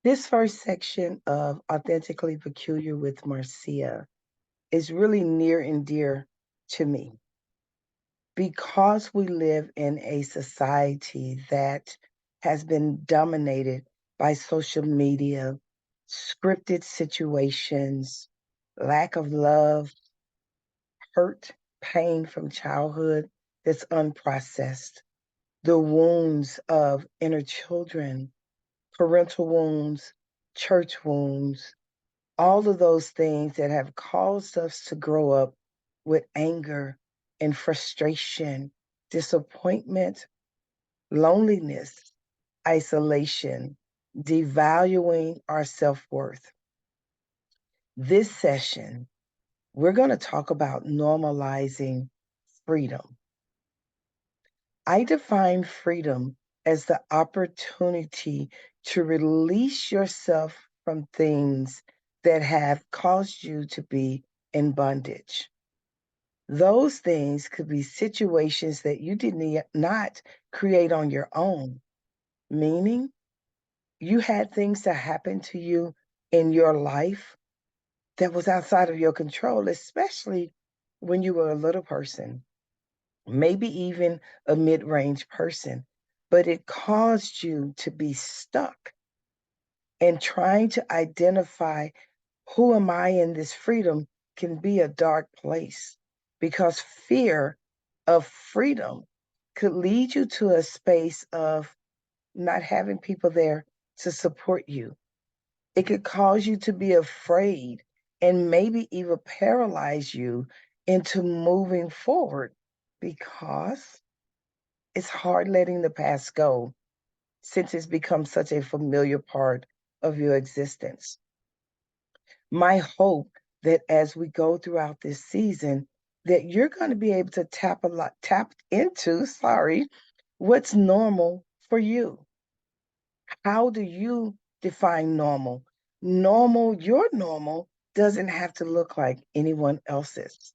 This first section of Authentically Peculiar with Marcia is really near and dear to me because we live in a society that has been dominated by social media, scripted situations, lack of love, hurt, pain from childhood that's unprocessed, the wounds of inner children, parental wounds, church wounds, all of those things that have caused us to grow up with anger and frustration, disappointment, loneliness, isolation, devaluing our self worth. This session, we're going to talk about normalizing freedom. I define freedom as the opportunity to release yourself from things that have caused you to be in bondage. Those things could be situations that you did not create on your own, meaning you had things that happened to you in your life that was outside of your control, especially when you were a little person, maybe even a mid-range person, but it caused you to be stuck and trying to identify who am I in this freedom can be a dark place because fear of freedom could lead you to a space of not having people there to support you. It could cause you to be afraid and maybe even paralyze you into moving forward because it's hard letting the past go since it's become such a familiar part of your existence. My hope that as we go throughout this season, that you're going to be able to tap into, what's normal for you. How do you define normal? Your normal doesn't have to look like anyone else's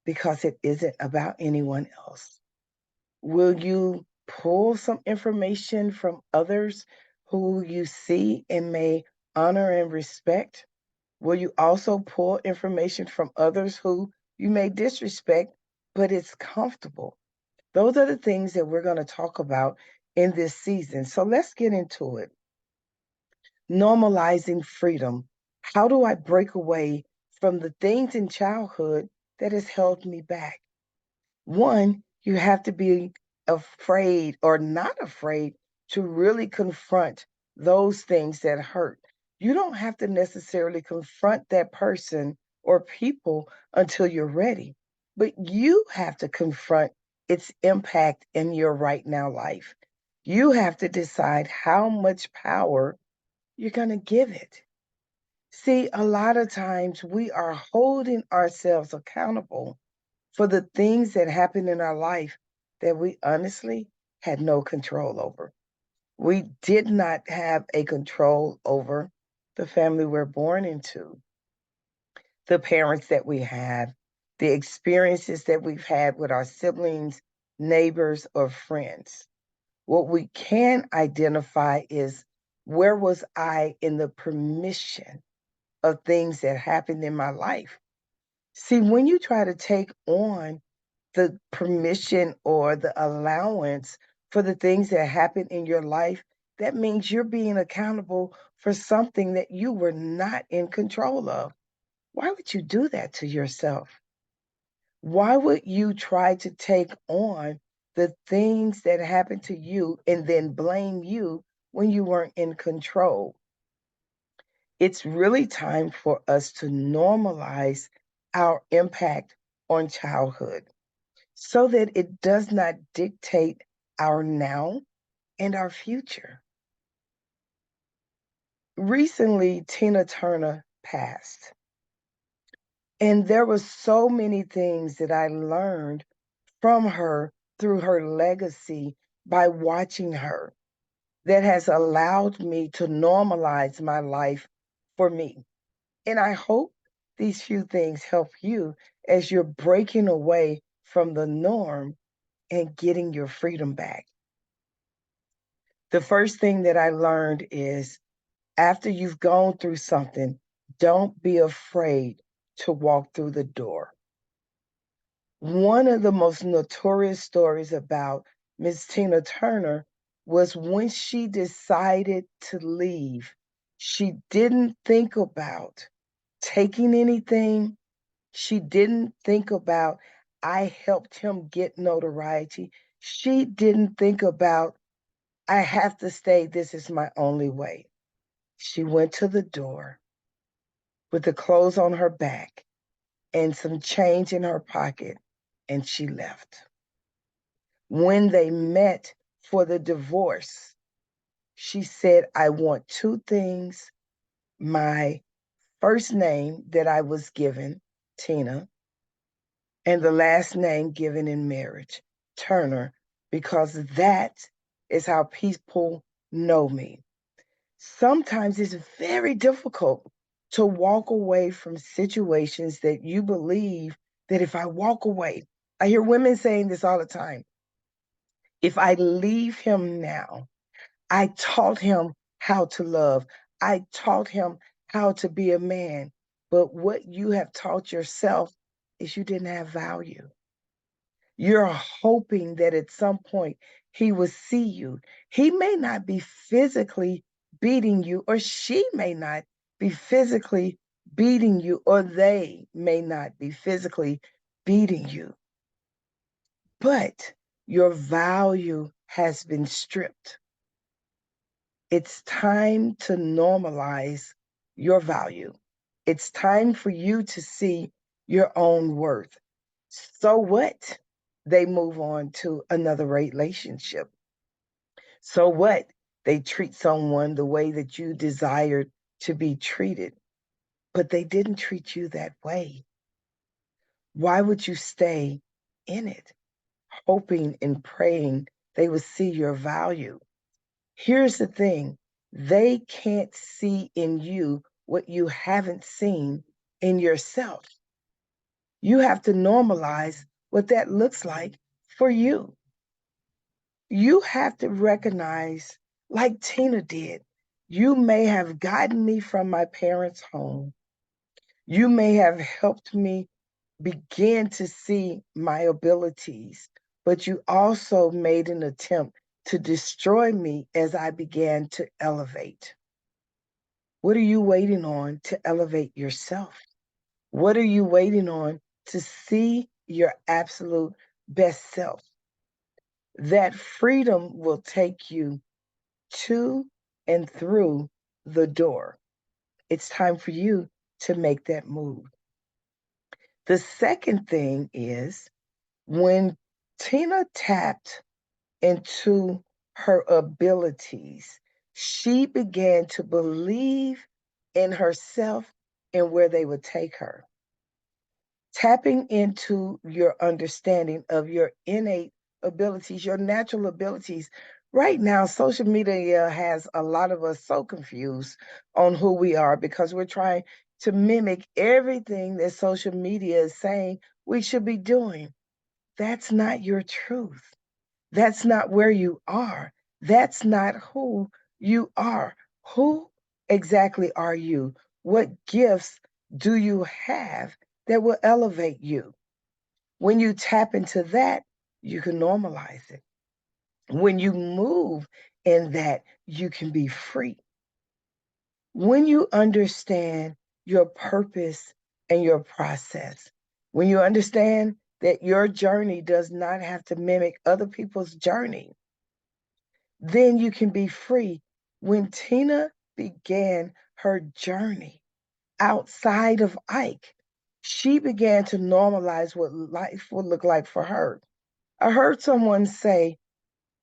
because it isn't about anyone else. Will you pull some information from others who you see and may honor and respect? Will you also pull information from others who you may disrespect, but it's comfortable? Those are the things that we're going to talk about in this season. So let's get into it. Normalizing freedom. How do I break away from the things in childhood that has held me back? One, you have to be afraid or not afraid to really confront those things that hurt. You don't have to necessarily confront that person or people until you're ready, but you have to confront its impact in your right now life. You have to decide how much power you're going to give it. See, a lot of times we are holding ourselves accountable for the things that happen in our life that we honestly had no control over. We did not have a control over the family we're born into, the parents that we have, the experiences that we've had with our siblings, neighbors, or friends. What we can identify is where was I in the permission of things that happened in my life? See, when you try to take on the permission or the allowance for the things that happen in your life, that means you're being accountable for something that you were not in control of. Why would you do that to yourself? Why would you try to take on the things that happened to you and then blame you when you weren't in control? It's really time for us to normalize our impact on childhood so that it does not dictate our now and our future. Recently, Tina Turner passed, and there were so many things that I learned from her through her legacy by watching her that has allowed me to normalize my life for me. And I hope these few things help you as you're breaking away from the norm and getting your freedom back. The first thing that I learned is After you've gone through something, don't be afraid to walk through the door. One of the most notorious stories about Miss Tina Turner was when she decided to leave. She didn't think about taking anything. She didn't think about, I helped him get notoriety. She didn't think about, I have to stay. This is my only way. She went to the door with the clothes on her back and some change in her pocket, and she left. When they met for the divorce, she said, I want two things: my first name that I was given, Tina, and the last name given in marriage, Turner, because that is how people know me. Sometimes it's very difficult to walk away from situations that you believe that if I walk away, I hear women saying this all the time. If I leave him now, I taught him how to love. I taught him how to be a man. But what you have taught yourself is you didn't have value. You're hoping that at some point he will see you. He may not be physically beating you, or she may not be physically beating you, or they may not be physically beating you. But your value has been stripped. It's time to normalize your value. It's time for you to see your own worth. So what? They move on to another relationship. So what? They treat someone the way that you desired to be treated, but they didn't treat you that way. Why would you stay in it, hoping and praying they would see your value? Here's the thing, they can't see in you what you haven't seen in yourself. You have to normalize what that looks like for you. You have to recognize, like Tina did, you may have gotten me from my parents' home. You may have helped me begin to see my abilities, but you also made an attempt to destroy me as I began to elevate. What are you waiting on to elevate yourself? What are you waiting on to see your absolute best self? That freedom will take you to and through the door. It's time for you to make that move. The second thing is when Tina tapped into her abilities, she began to believe in herself and where they would take her. Tapping into your understanding of your innate abilities, your natural abilities. Right now, social media has a lot of us so confused on who we are because we're trying to mimic everything that social media is saying we should be doing. That's not your truth. That's not where you are. That's not who you are. Who exactly are you? What gifts do you have that will elevate you? When you tap into that, you can normalize it. When you move in that, you can be free. When you understand your purpose and your process, when you understand that your journey does not have to mimic other people's journey, then you can be free. When Tina began her journey outside of Ike, she began to normalize what life would look like for her. I heard someone say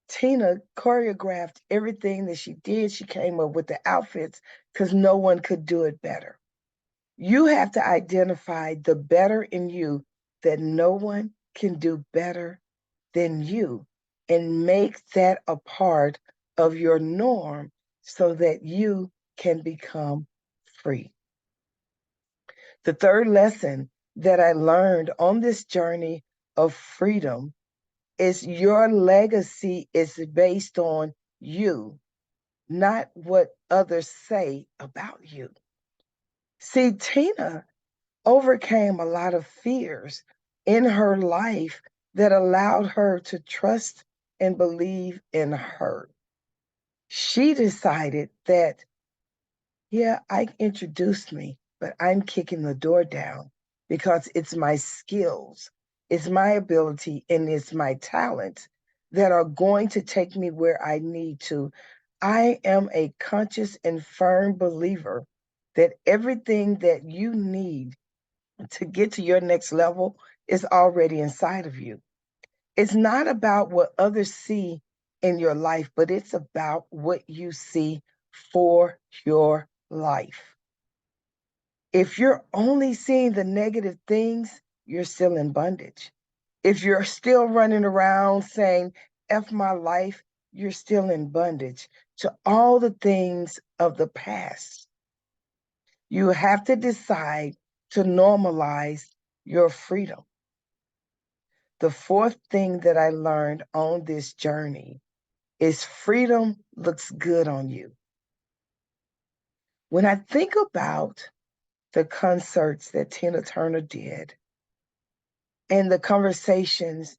Tina choreographed everything that she did. She came up with the outfits because no one could do it better. You have to identify the better in you that no one can do better than you and make that a part of your norm so that you can become free. The third lesson that I learned on this journey of freedom is your legacy is based on you. not what others say about you. See, Tina overcame a lot of fears in her life that allowed her to trust and believe in her. She decided that, yeah, I introduced me, but I'm kicking the door down because it's my skills, it's my ability, and it's my talents that are going to take me where I need to. I am a conscious and firm believer that everything that you need to get to your next level is already inside of you. It's not about what others see in your life, but it's about what you see for your life. If you're only seeing the negative things, you're still in bondage. If you're still running around saying, F my life, you're still in bondage to all the things of the past. You have to decide to normalize your freedom. The fourth thing that I learned on this journey is freedom looks good on you. When I think about the concerts that Tina Turner did and the conversations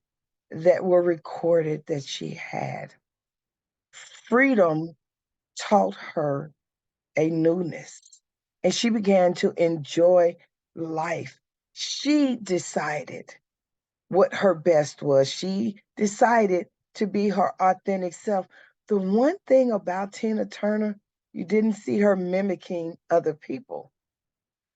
that were recorded that she had, freedom taught her a newness and she began to enjoy life. She decided what her best was. She decided to be her authentic self. The one thing about Tina Turner, you didn't see her mimicking other people.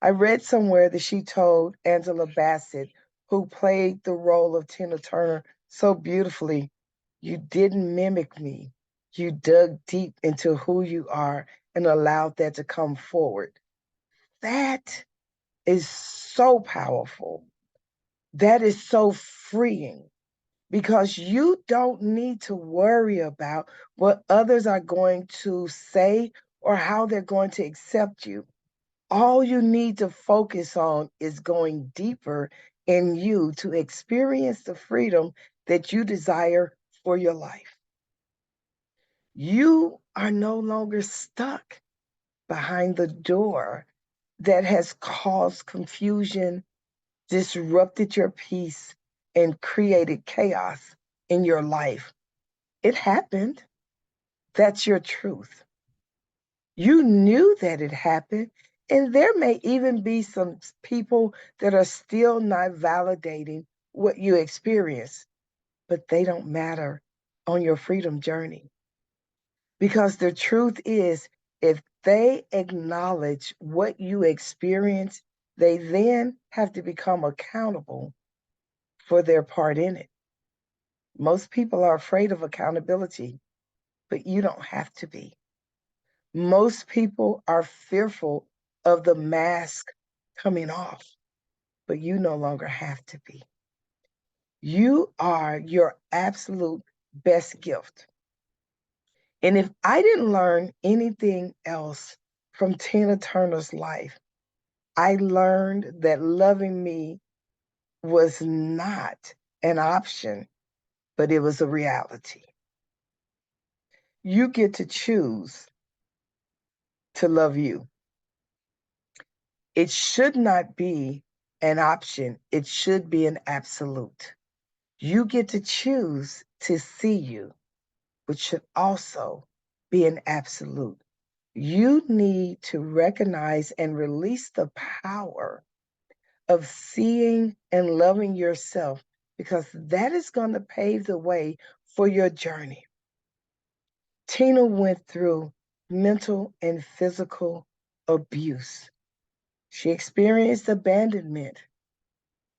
I read somewhere that she told Angela Bassett, who played the role of Tina Turner so beautifully, you didn't mimic me. You dug deep into who you are and allowed that to come forward. That is so powerful. That is so freeing because you don't need to worry about what others are going to say or how they're going to accept you. All you need to focus on is going deeper in you to experience the freedom that you desire for your life. You are no longer stuck behind the door that has caused confusion, disrupted your peace, and created chaos in your life. It happened. That's your truth. You knew that it happened. And there may even be some people that are still not validating what you experienced, but they don't matter on your freedom journey. Because the truth is, if they acknowledge what you experienced, they then have to become accountable for their part in it. Most people are afraid of accountability, but you don't have to be. Most people are fearful of the mask coming off, but you no longer have to be. You are your absolute best gift. And if I didn't learn anything else from Tina Turner's life, I learned that loving me was not an option, but it was a reality. You get to choose to love you. It should not be an option, it should be an absolute. You get to choose to see you, which should also be an absolute. You need to recognize and release the power of seeing and loving yourself because that is going to pave the way for your journey. Tina went through mental and physical abuse. She experienced abandonment.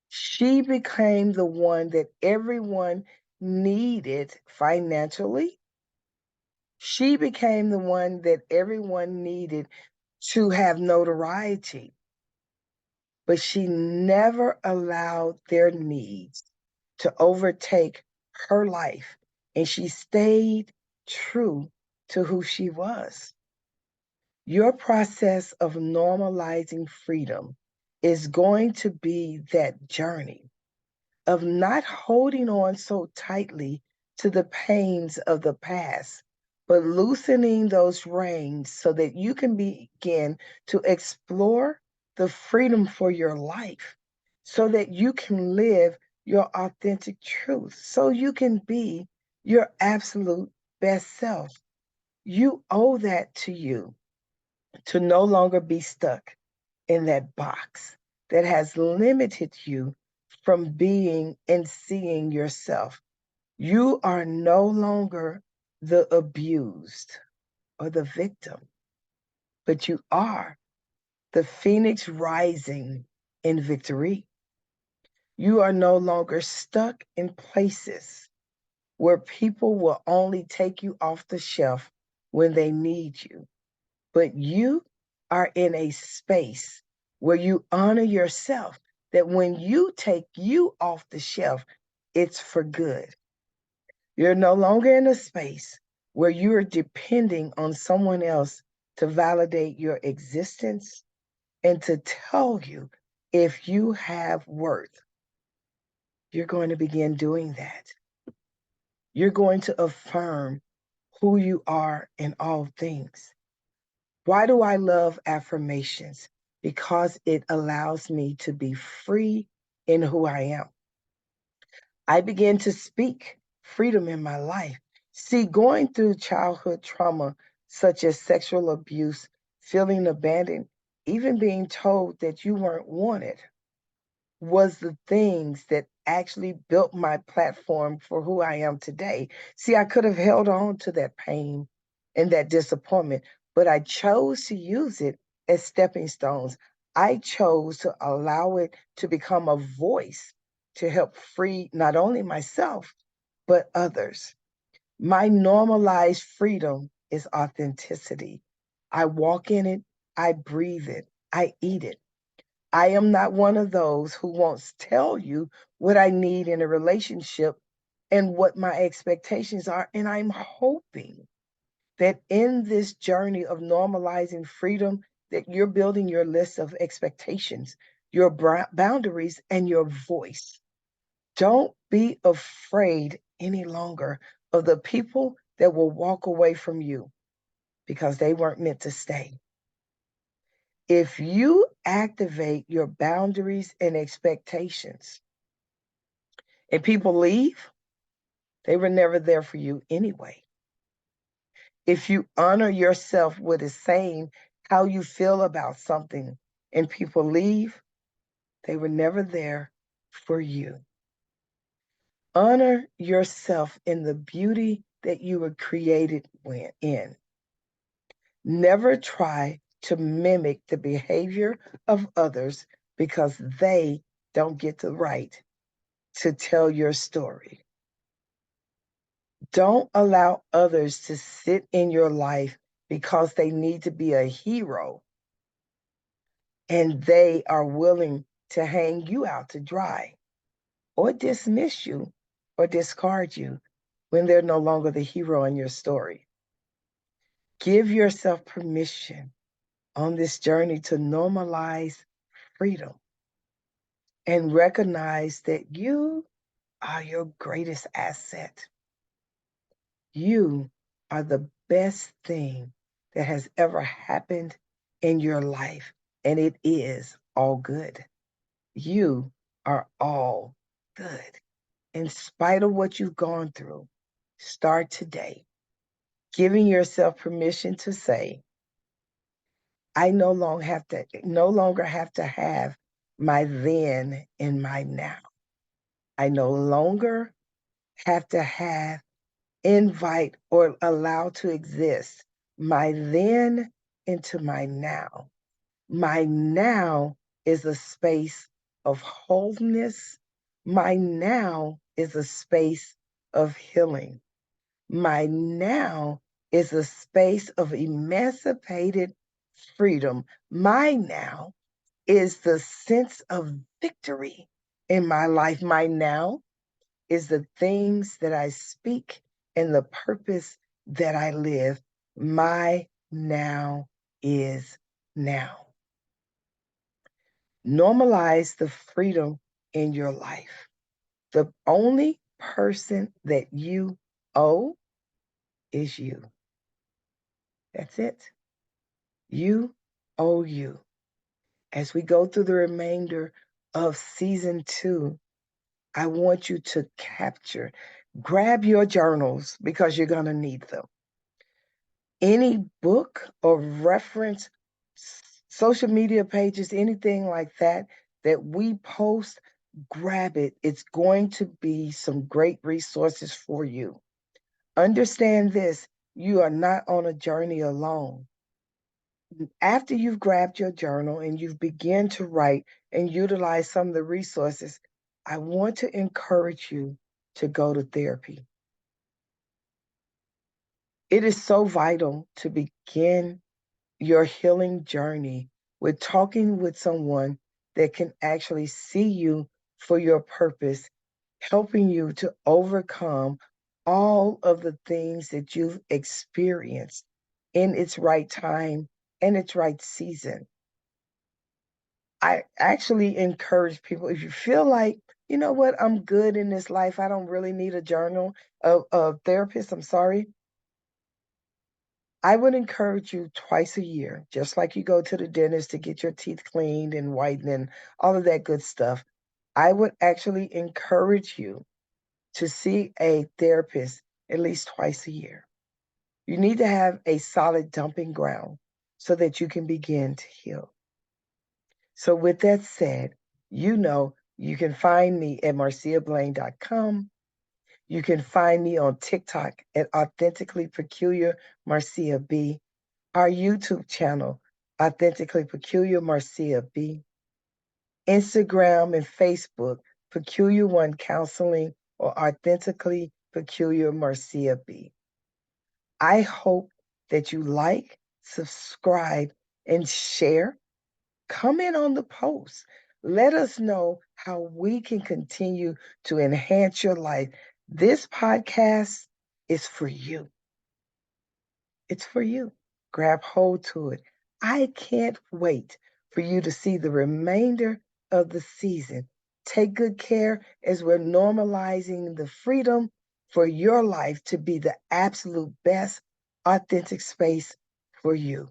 She became the one that everyone needed financially. She became the one that everyone needed to have notoriety. But she never allowed their needs to overtake her life. And she stayed true to who she was. Your process of normalizing freedom is going to be that journey of not holding on so tightly to the pains of the past, but loosening those reins so that you can begin to explore the freedom for your life, so that you can live your authentic truth, so you can be your absolute best self. You owe that to you, to no longer be stuck in that box that has limited you from being and seeing yourself. You are no longer the abused or the victim, but you are the phoenix rising in victory. You are no longer stuck in places where people will only take you off the shelf when they need you, but you are in a space where you honor yourself, that when you take you off the shelf, it's for good. You're no longer in a space where you're depending on someone else to validate your existence and to tell you if you have worth. You're going to begin doing that. You're going to affirm who you are in all things. Why do I love affirmations? Because it allows me to be free in who I am. I begin to speak freedom in my life. See, going through childhood trauma, such as sexual abuse, feeling abandoned, even being told that you weren't wanted, was the things that actually built my platform for who I am today. See, I could have held on to that pain and that disappointment, but I chose to use it as stepping stones. I chose to allow it to become a voice to help free not only myself, but others. My normalized freedom is authenticity. I walk in it, I breathe it, I eat it. I am not one of those who wants to tell you what I need in a relationship and what my expectations are. And I'm hoping that in this journey of normalizing freedom, that you're building your list of expectations, your boundaries, and your voice. Don't be afraid any longer of the people that will walk away from you because they weren't meant to stay. If you activate your boundaries and expectations and people leave, they were never there for you anyway. If you honor yourself with saying how you feel about something and people leave, they were never there for you. Honor yourself in the beauty that you were created in. Never try to mimic the behavior of others because they don't get the right to tell your story. Don't allow others to sit in your life because they need to be a hero and they are willing to hang you out to dry or dismiss you or discard you when they're no longer the hero in your story. Give yourself permission on this journey to normalize freedom and recognize that you are your greatest asset. You are the best thing that has ever happened in your life, and it is all good. You are all good. In spite of what you've gone through, start today giving yourself permission to say, I no longer have to have my then and my now. I no longer have to have, invite, or allow to exist my then into my now. My now is a space of wholeness. My now is a space of healing. My now is a space of emancipated freedom. My now is the sense of victory in my life. My now is the things that I speak and the purpose that I live. My now is now. Normalize the freedom in your life. The only person that you owe is you. That's it. You owe you. As we go through the remainder of season 2, I want you to grab your journals because you're going to need them. Any book or reference, social media pages, anything like that we post, grab it. It's going to be some great resources for you. Understand this, you are not on a journey alone. After you've grabbed your journal and you've begun to write and utilize some of the resources, I want to encourage you to go to therapy. It is so vital to begin your healing journey with talking with someone that can actually see you for your purpose, helping you to overcome all of the things that you've experienced in its right time and its right season. I actually encourage people, if you feel like, you know what, I'm good in this life, I don't really need a therapist, I'm sorry. I would encourage you twice a year, just like you go to the dentist to get your teeth cleaned and whitened and all of that good stuff. I would actually encourage you to see a therapist at least twice a year. You need to have a solid dumping ground so that you can begin to heal. So with that said, you can find me at marciablane.com. You can find me on TikTok at Authentically Peculiar Marcia B. Our YouTube channel, Authentically Peculiar Marcia B. Instagram and Facebook, Peculiar One Counseling or Authentically Peculiar Marcia B. I hope that you like, subscribe, and share. Comment on the post. Let us know how we can continue to enhance your life. This podcast is for you. It's for you. Grab hold to it. I can't wait for you to see the remainder of the season. Take good care as we're normalizing the freedom for your life to be the absolute best authentic space for you.